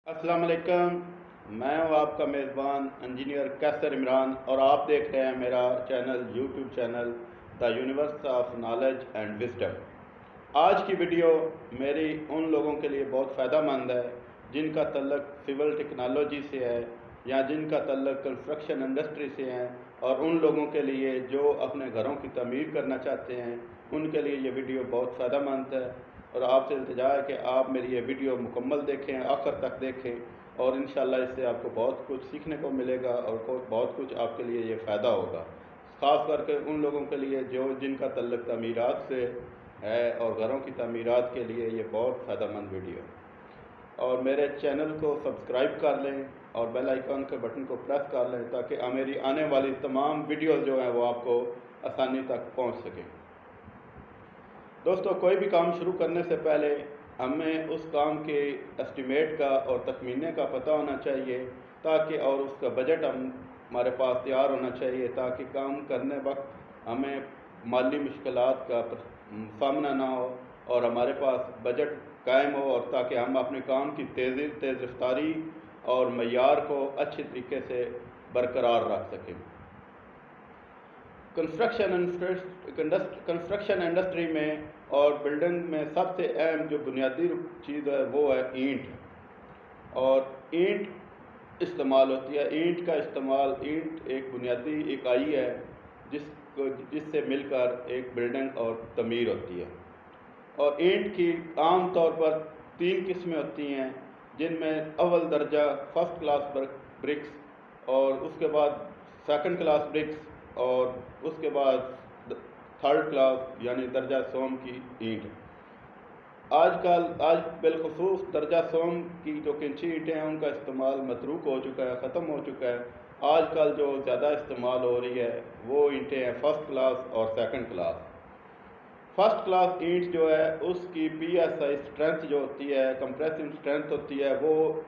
अस्सलाम वालेकुम। मैं हूँ आपका मेज़बान इंजीनियर कैसर इमरान और आप देख रहे हैं मेरा channel YouTube channel the universe of knowledge and wisdom. आज की वीडियो मेरी उन लोगों के लिए बहुत फ़ायदेमंद है जिनका तल्लुक़ सिविल टेक्नोलॉजी से है या जिनका तल्लुक़ कंस्ट्रक्शन इंडस्ट्री से है, और उन लोगों के लिए जो अपने घरों की तमीर करना चाहते हैं उनके लिए ये वीडियो बहुत फ़ायदेमंद है। और आपसे इल्तिजा है कि आप मेरी ये वीडियो मुकम्मल देखें, आखिर तक देखें और इंशाअल्लाह इससे आपको बहुत कुछ सीखने को मिलेगा और बहुत कुछ आपके लिए ये फ़ायदा होगा। ख़ास करके उन लोगों के लिए जिनका तल्लुक़ तमीरात से है और घरों की तमीरात के लिए ये बहुत फ़ायदेमंद वीडियो है। और मेरे चैनल को सब्सक्राइब कर लें और बेल आइकन के बटन को प्रेस कर लें ताकि मेरी आने वाली तमाम वीडियोज़ जो हैं वो आपको आसानी तक पहुँच सकें। दोस्तों, कोई भी काम शुरू करने से पहले हमें उस काम के एस्टिमेट का और तखमीने का पता होना चाहिए ताकि और उसका बजट हमारे पास तैयार होना चाहिए ताकि काम करने वक्त हमें माली मुश्किलात का सामना ना हो और हमारे पास बजट कायम हो, और ताकि हम अपने काम की तेज़ रफ्तारी और मयार को अच्छे तरीके से बरकरार रख सकें। कंस्ट्रक्शन इंडस्ट्री में और बिल्डिंग में सबसे अहम जो बुनियादी चीज़ है वो है ईंट, और ईंट इस्तेमाल होती है। ईंट एक बुनियादी इकाई है जिससे मिलकर एक बिल्डिंग और तमीर होती है। और ईंट की आम तौर पर 3 किस्में होती हैं, जिनमें अव्वल दर्जा फर्स्ट क्लास ब्रिक्स, और उसके बाद सेकंड क्लास ब्रिक्स, और उसके बाद थर्ड क्लास यानी दर्जा सोम की ईंट। आज बिलखसूस दर्जा सोम की जो किंची ईंटें हैं उनका इस्तेमाल मतरूक हो चुका है, ख़त्म हो चुका है। आजकल जो ज़्यादा इस्तेमाल हो रही है वो ईंटें हैं फर्स्ट क्लास और सेकंड क्लास। फर्स्ट क्लास ईंट जो है उसकी PSI स्ट्रेंथ जो होती है, कंप्रेसिव स्ट्रेंथ होती है, वो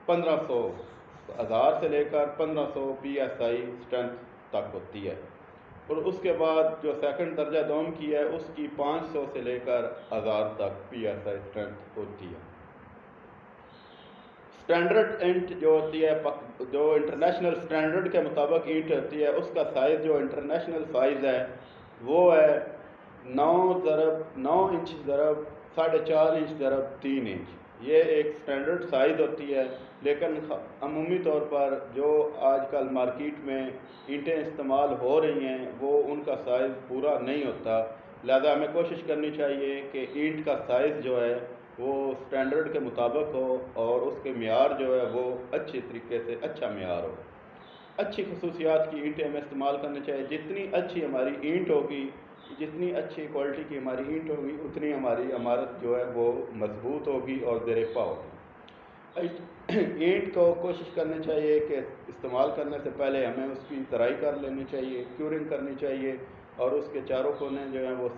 1500 से लेकर 1500 PSI स्ट्रेंथ तक होती है। और उसके बाद जो सेकंड दर्जा दोम की है उसकी 500 से लेकर 1000 तक PSI स्ट्रेंथ होती है। स्टैंडर्ड ईंट जो होती है, जो इंटरनेशनल स्टैंडर्ड के मुताबिक ईंट होती है, उसका साइज़ जो इंटरनेशनल साइज़ है वो है 9 इंच ज़रब 4.5 इंच ज़रब 3 इंच। ये एक स्टैंडर्ड साइज़ होती है, लेकिन अमूमी तौर पर जो आजकल मार्केट में ईंटें इस्तेमाल हो रही हैं वो उनका साइज़ पूरा नहीं होता। लिहाजा हमें कोशिश करनी चाहिए कि ईंट का साइज़ जो है वो स्टैंडर्ड के मुताबिक हो और उसके मियार जो है वो अच्छे तरीके से अच्छा मियार हो। अच्छी खसूसियात की ईंटें हमें इस्तेमाल करनी चाहिए। जितनी अच्छी हमारी ईंट होगी, जितनी अच्छी क्वालिटी की हमारी ईंट होगी, उतनी हमारी इमारत जो है वो मजबूत होगी और देरेपा होगी। ईंट को कोशिश करनी चाहिए कि इस्तेमाल करने से पहले हमें उसकी तराई कर लेनी चाहिए, क्यूरिंग करनी चाहिए, और उसके चारों कोने जो हैं वो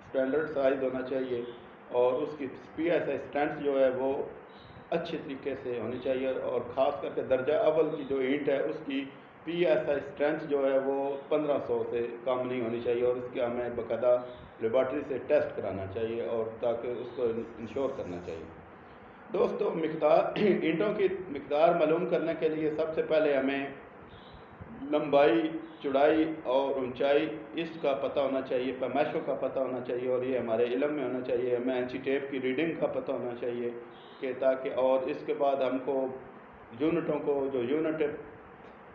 स्टैंडर्ड साइज़ होना चाहिए, और उसकी PSI स्ट्रेंथ जो है वो अच्छे तरीके से होनी चाहिए। और ख़ास करके दर्जा अव्वल की जो ईंट है उसकी PSI स्ट्रेंथ जो है वो 1500 से कम नहीं होनी चाहिए, और इसके हमें बाकायदा लेबॉर्ट्री से टेस्ट कराना चाहिए और ताकि उसको इंश्योर करना चाहिए। दोस्तों, ईंटों की मिकदार मालूम करने के लिए सबसे पहले हमें लंबाई, चौड़ाई और ऊंचाई इसका पता होना चाहिए, पैमाइशों का पता होना चाहिए, और ये हमारे इल्म में होना चाहिए। हमें इंची टेप की रीडिंग का पता होना चाहिए कि ताकि, और इसके बाद हमको यूनिटों को, जो यूनिट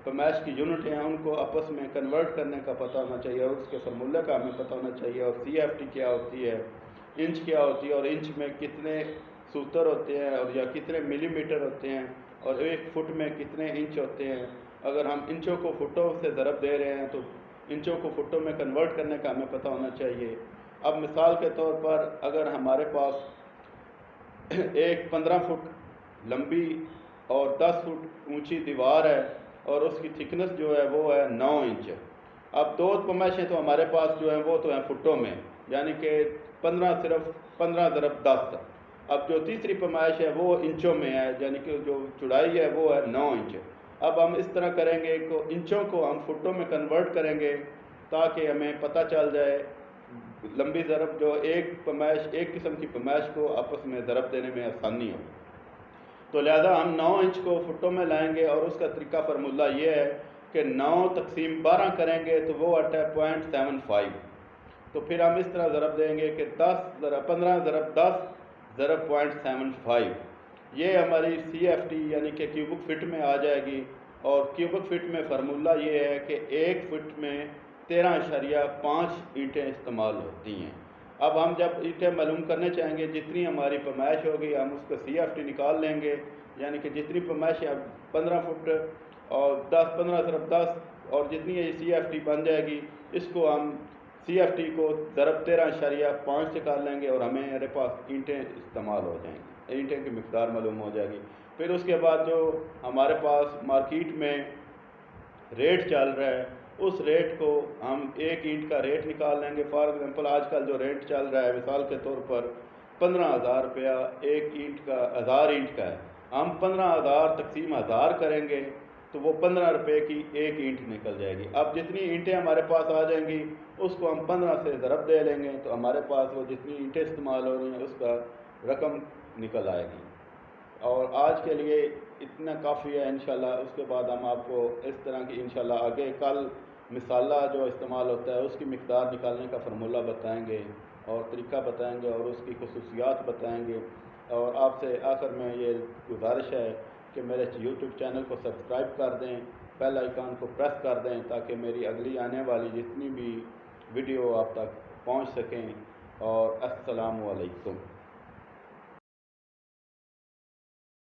पैमाइश की यूनिट हैं उनको आपस में कन्वर्ट करने का पता होना चाहिए, और उसके फार्मूले का हमें पता होना चाहिए, और CFT क्या होती है, इंच क्या होती है, और इंच में कितने सूत्र होते हैं और या कितने मिलीमीटर होते हैं, और 1 फुट में कितने इंच होते हैं। अगर हम इंचों को फुटों से ज़रब दे रहे हैं तो इंचों को फुटों में कन्वर्ट करने का हमें पता होना चाहिए। अब मिसाल के तौर पर अगर हमारे पास एक 15 फुट लंबी और 10 फुट ऊंची दीवार है और उसकी थिकनेस जो है वो है 9 इंच। अब दो पैमाइशें तो हमारे पास जो हैं वो तो हैं फुटों में, यानी कि 15 सिर्फ 15 ज़रब 10। अब जो तीसरी पैमाइश है वो इंचों में है, यानी कि जो चौड़ाई है वो है 9 इंच। अब हम इस तरह करेंगे कि इंचों को हम फुटों में कन्वर्ट करेंगे ताकि हमें पता चल जाए लंबी ज़रब जो एक किस्म की पैमाइश को आपस में ज़रब देने में आसानी हो। तो लिहाजा हम 9 इंच को फुटों में लाएंगे और उसका तरीका फार्मूला ये है कि 9 तक़सीम 12 करेंगे तो वो आता है 0.75। तो फिर हम इस तरह ज़रब देंगे कि 15 ज़रब 10 ज़रब 0.75। ये हमारी CFT यानी कि क्यूबिक फिट में आ जाएगी। और क्यूबिक फिट में फार्मूला ये है कि 1 फिट में 13.5 ईंटें इस्तेमाल होती हैं। अब हम जब ईंटें मालूम करने चाहेंगे, जितनी हमारी पैमाइश होगी हम उसका CFT निकाल लेंगे, यानी कि जितनी पैमाइश 15 फुट और 15 ज़रब 10 और जितनी ये CFT बन जाएगी, इसको हम CFT को ज़रब 13.5 से कर लेंगे और हमारे पास ईंटें इस्तेमाल हो जाएंगी, ईंटें की मिक़दार मालूम हो जाएगी। फिर उसके बाद जो हमारे पास मार्केट में रेट चल रहा है, उस रेट को हम एक ईंट का रेट निकाल लेंगे। फॉर एग्जांपल आजकल जो रेट चल रहा है मिसाल के तौर पर 15,000 रुपया एक ईंट का, 1000 ईंट का है। हम 15,000 तक़सीम 1000 करेंगे तो वो 15 रुपये की एक ईंट निकल जाएगी। अब जितनी ईंटें हमारे पास आ जाएंगी उसको हम 15 से ज़रब दे लेंगे तो हमारे पास वो जितनी ईंटें इस्तेमाल हो रही हैं उसका रकम निकल आएगी। और आज के लिए इतना काफ़ी है इंशाल्लाह। उसके बाद हम आपको इस तरह की इंशाल्लाह आगे कल मिसाला जो इस्तेमाल होता है उसकी मिक़दार निकालने का फार्मूला बताएंगे और तरीका बताएंगे और उसकी खसूसियात बताएंगे। और आपसे आखिर में ये गुजारिश है कि मेरे यूट्यूब चैनल को सब्सक्राइब कर दें, बेल आइकन को प्रेस कर दें ताकि मेरी अगली आने वाली जितनी भी वीडियो आप तक पहुंच सकें। और अस्सलामु अलैकुम।